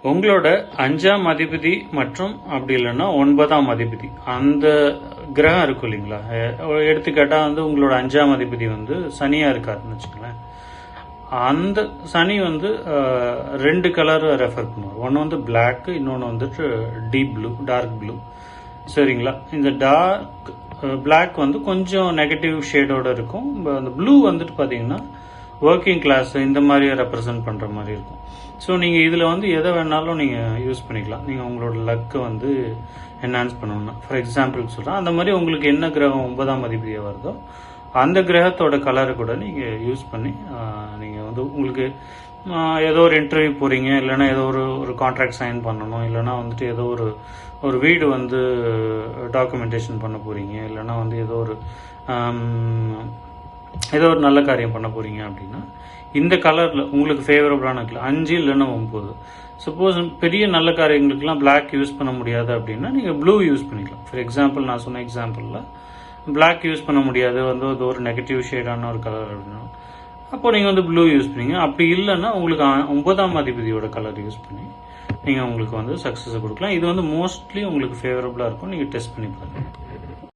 உங்களோட 5ஆம் அதிபதி மற்றும் அப்படி இல்லைன்னா 9ஆம் அதிபதி அந்த கிரகம் இருக்கும் இல்லைங்களா. எடுத்துக்காட்டா வந்து உங்களோட 5ஆம் அதிபதி வந்து சனியா இருக்காருன்னு வச்சுக்கோங்களேன். அந்த சனி வந்து 2 கலர் ரெஃபர் பண்ணுவார். ஒன்று வந்து பிளாக், இன்னொன்று வந்துட்டு டீப் ப்ளூ, டார்க் ப்ளூ. சரிங்களா. இந்த டார்க் பிளாக் வந்து கொஞ்சம் நெகட்டிவ் ஷேடோட இருக்கும். அந்த ப்ளூ வந்துட்டு பார்த்தீங்கன்னா ஒர்க்கிங் கிளாஸ் இந்த மாதிரி ரெப்ரசன்ட் பண்ணுற மாதிரி இருக்கும். ஸோ நீங்கள் இதில் வந்து எதை வேணாலும் நீங்கள் யூஸ் பண்ணிக்கலாம். நீங்கள் உங்களோட லக்கை வந்து என்ஹான்ஸ் பண்ணணும்னா, ஃபார் எக்ஸாம்பிள் சொல்கிறேன், அந்த மாதிரி உங்களுக்கு என்ன கிரகம் 9ஆம் அதிபதியாக வருதோ அந்த கிரகத்தோட கலரை கூட நீங்கள் யூஸ் பண்ணி நீங்கள் வந்து உங்களுக்கு ஏதோ ஒரு இன்டர்வியூ போகிறீங்க, இல்லைன்னா ஏதோ ஒரு கான்ட்ராக்ட் சைன் பண்ணணும், இல்லைன்னா வந்துட்டு ஏதோ ஒரு வீடு வந்து டாக்குமெண்டேஷன் பண்ண போகிறீங்க, இல்லைன்னா வந்து ஏதோ ஒரு நல்ல காரியம் பண்ண போகிறீங்க அப்படின்னா இந்த கலரில் உங்களுக்கு ஃபேவரபுளான கலர் 5 இல்லைன்னா 9. சப்போஸ் பெரிய நல்ல காரியங்களுக்குலாம் பிளாக் யூஸ் பண்ண முடியாது அப்படின்னா நீங்கள் ப்ளூ யூஸ் பண்ணிக்கலாம். ஃபார் எக்ஸாம்பிள் நான் சொன்ன எக்ஸாம்பிளில் பிளாக் யூஸ் பண்ண முடியாது, வந்து அது ஒரு நெகட்டிவ் ஷேடான ஒரு கலர் அப்படின்னா அப்போ நீங்கள் வந்து ப்ளூ யூஸ் பண்ணிங்க. அப்படி இல்லைன்னா உங்களுக்கு 9ஆம் அதிபதியோட கலர் யூஸ் பண்ணி நீங்கள் உங்களுக்கு வந்து சக்ஸஸை கொடுக்கலாம். இது வந்து மோஸ்ட்லி உங்களுக்கு ஃபேவரபுளாக இருக்கும். நீங்கள் டெஸ்ட் பண்ணி பாருங்கள்.